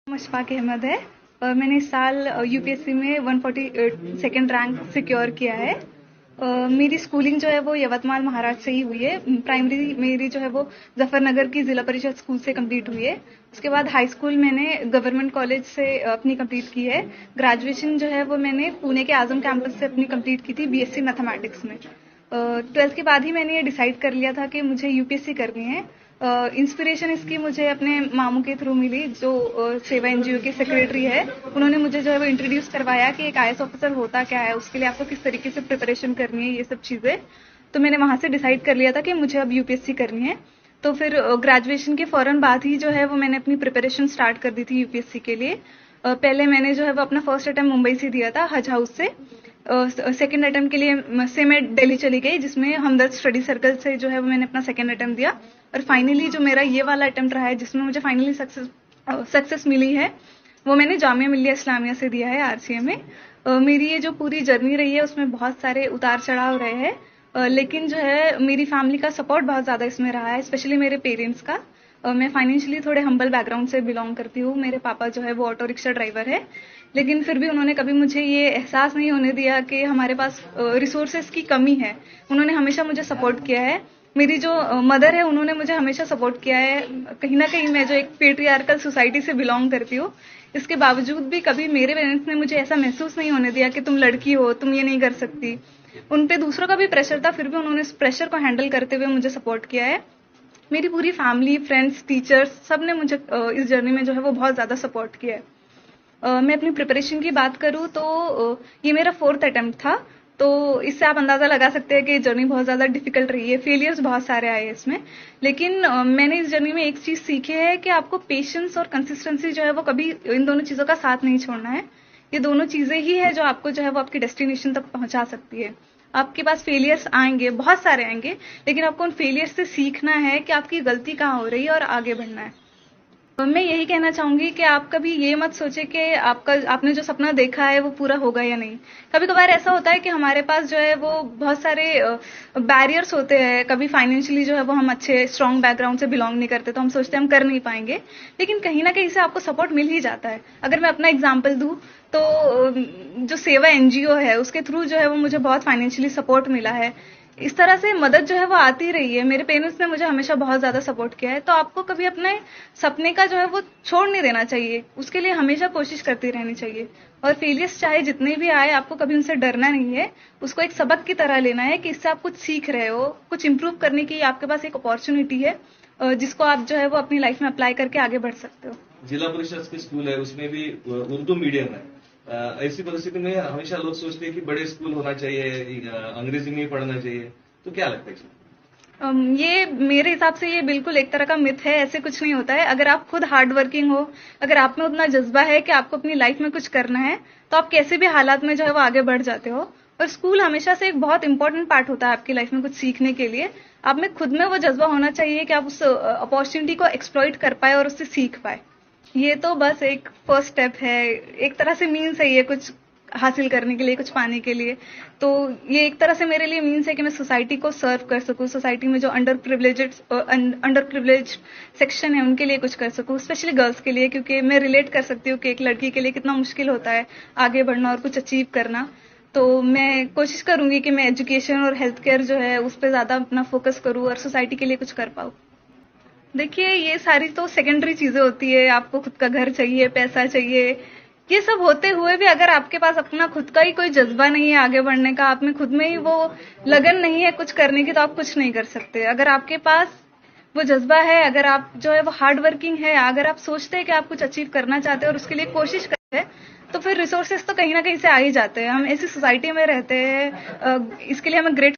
मुशफ़ाक़ अहमद है। मैंने इस साल यूपीएससी में 142nd रैंक सिक्योर किया है। मेरी स्कूलिंग जो है वो यवतमाल महाराष्ट्र से ही हुई है। प्राइमरी मेरी जो है वो जफरनगर की जिला परिषद स्कूल से कंप्लीट हुई है। उसके बाद हाई स्कूल मैंने गवर्नमेंट कॉलेज से अपनी कंप्लीट की है। ग्रेजुएशन जो है वो मैंने पुणे के आजम कैंपस से अपनी कंप्लीट की थी बीएससी मैथमेटिक्स में। 12th के बाद ही मैंने ये डिसाइड कर लिया था कि मुझे यूपीएससी करनी है। इंस्पिरेशन इसकी मुझे अपने मामू के थ्रू मिली, जो सेवा एनजीओ के सेक्रेटरी है। उन्होंने मुझे जो है वो इंट्रोड्यूस करवाया कि एक आईएएस ऑफिसर होता क्या है, उसके लिए आपको किस तरीके से प्रिपरेशन करनी है, ये सब चीज़ें। तो मैंने वहाँ से डिसाइड कर लिया था कि मुझे अब यूपीएससी करनी है। तो फिर ग्रेजुएशन के फ़ौरन बाद ही जो है वो मैंने अपनी प्रिपरेशन स्टार्ट कर दी थी यूपीएससी के लिए। पहले मैंने जो है वो अपना फर्स्ट अटेम्प्ट मुंबई से दिया था, हज हाउस से। सेकेंड अटेम्प्ट के लिए से मैं दिल्ली चली गई, जिसमें हमदर्द स्टडी सर्कल से जो है वो मैंने अपना सेकेंड अटेम्प्ट दिया। और फाइनली जो मेरा ये वाला अटेम्प्ट रहा है, जिसमें मुझे फाइनली सक्सेस मिली है, वो मैंने जामिया मिल्लिया इस्लामिया से दिया है, आरसीए में। मेरी ये जो पूरी जर्नी रही है उसमें बहुत सारे उतार चढ़ाव रहे हैं, लेकिन जो है मेरी फैमिली का सपोर्ट बहुत ज़्यादा इसमें रहा है, स्पेशली मेरे पेरेंट्स का। मैं फाइनेंशियली थोड़े हम्बल बैकग्राउंड से बिलोंग करती हूँ। मेरे पापा जो है वो ऑटो रिक्शा ड्राइवर है, लेकिन फिर भी उन्होंने कभी मुझे ये एहसास नहीं होने दिया कि हमारे पास रिसोर्सेज की कमी है। उन्होंने हमेशा मुझे सपोर्ट किया है। मेरी जो मदर है, उन्होंने मुझे हमेशा सपोर्ट किया है। कहीं ना कहीं मैं जो एक पेट्रियार्कल सोसाइटी से बिलोंग करती हूँ, इसके बावजूद भी कभी मेरे पेरेंट्स ने मुझे ऐसा महसूस नहीं होने दिया कि तुम लड़की हो, तुम ये नहीं कर सकती। उन पे दूसरों का भी प्रेशर था, फिर भी उन्होंने इस प्रेशर को हैंडल करते हुए मुझे सपोर्ट किया है। मेरी पूरी फैमिली, फ्रेंड्स, टीचर्स, सब ने मुझे इस जर्नी में जो है वो बहुत ज़्यादा सपोर्ट किया है। मैं अपनी प्रिपरेशन की बात करूँ तो ये मेरा 4th अटेम्प्ट था। तो इससे आप अंदाज़ा लगा सकते हैं कि जर्नी बहुत ज़्यादा डिफिकल्ट रही है। फेलियर्स बहुत सारे आए हैं इसमें, लेकिन मैंने इस जर्नी में एक चीज़ सीखी है कि आपको पेशेंस और कंसिस्टेंसी जो है वो कभी इन दोनों चीज़ों का साथ नहीं छोड़ना है। ये दोनों चीज़ें ही है जो आपको जो है वो आपकी डेस्टिनेशन तक पहुंचा सकती है। आपके पास फेलियर्स आएंगे, बहुत सारे आएंगे, लेकिन आपको उन फेलियर्स से सीखना है कि आपकी गलती कहाँ हो रही है और आगे बढ़ना है। तो मैं यही कहना चाहूंगी कि आप कभी ये मत सोचे कि आपने जो सपना देखा है वो पूरा होगा या नहीं। कभी कभार ऐसा होता है कि हमारे पास जो है वो बहुत सारे बैरियर्स होते हैं। कभी फाइनेंशियली जो है वो हम अच्छे स्ट्रांग बैकग्राउंड से बिलोंग नहीं करते, तो हम सोचते हैं हम कर नहीं पाएंगे, लेकिन कहीं ना कहीं से आपको सपोर्ट मिल ही जाता है। अगर मैं अपना एग्जाम्पल दूं तो जो सेवा एनजीओ है, उसके थ्रू जो है वो मुझे बहुत फाइनेंशियली सपोर्ट मिला है। इस तरह से मदद जो है वो आती रही है। मेरे पेरेंट्स ने मुझे हमेशा बहुत ज़्यादा सपोर्ट किया है। तो आपको कभी अपने सपने का जो है वो छोड़ नहीं देना चाहिए, उसके लिए हमेशा कोशिश करती रहनी चाहिए। और फेलियर्स चाहे जितने भी आए, आपको कभी उनसे डरना नहीं है। उसको एक सबक की तरह लेना है कि इससे आप कुछ सीख रहे हो, कुछ इम्प्रूव करने की आपके पास एक अपॉर्चुनिटी है, जिसको आप जो है वो अपनी लाइफ में अप्लाई करके आगे बढ़ सकते हो। जिला परिषद के स्कूल है, उसमें भी उर्दू मीडियम है। ऐसी परिस्थिति में हमेशा लोग सोचते हैं कि बड़े स्कूल होना चाहिए, अंग्रेजी में ही पढ़ना चाहिए। तो क्या लगता है इसमें? ये मेरे हिसाब से ये बिल्कुल एक तरह का मिथ है। ऐसे कुछ नहीं होता है। अगर आप खुद हार्ड वर्किंग हो, अगर आप में उतना जज्बा है कि आपको अपनी लाइफ में कुछ करना है, तो आप कैसे भी हालात में जो है वो आगे बढ़ जाते हो। और स्कूल हमेशा से एक बहुत इंपॉर्टेंट पार्ट होता है आपकी लाइफ में कुछ सीखने के लिए। आप में खुद में वो जज्बा होना चाहिए कि आप उस अपॉर्चुनिटी को एक्सप्लॉइट कर पाए और उससे सीख पाए। ये तो बस एक फर्स्ट स्टेप है, एक तरह से मीन्स है ये, कुछ हासिल करने के लिए, कुछ पाने के लिए। तो ये एक तरह से मेरे लिए मीन्स है कि मैं सोसाइटी को सर्व कर सकूं, सोसाइटी में जो अंडर प्रिविलेज सेक्शन है उनके लिए कुछ कर सकूं, स्पेशली गर्ल्स के लिए, क्योंकि मैं रिलेट कर सकती हूँ कि एक लड़की के लिए कितना मुश्किल होता है आगे बढ़ना और कुछ अचीव करना। तो मैं कोशिश करूंगी कि मैं एजुकेशन और हेल्थ केयर जो है उस पर ज़्यादा अपना फोकस करूँ और सोसाइटी के लिए कुछ कर पाऊँ। देखिए, ये सारी तो सेकेंडरी चीजें होती है। आपको खुद का घर चाहिए, पैसा चाहिए, ये सब होते हुए भी अगर आपके पास अपना खुद का ही कोई जज्बा नहीं है आगे बढ़ने का, आप में खुद में ही वो लगन नहीं है कुछ करने की, तो आप कुछ नहीं कर सकते। अगर आपके पास वो जज्बा है, अगर आप जो है वो हार्ड वर्किंग है, अगर आप सोचते हैं कि आप कुछ अचीव करना चाहते हैं और उसके लिए कोशिश करते हैं, तो फिर रिसोर्सेस तो कहीं ना कहीं से आ ही जाते हैं। हम ऐसी सोसाइटी में रहते हैं, इसके लिए हमें ग्रेट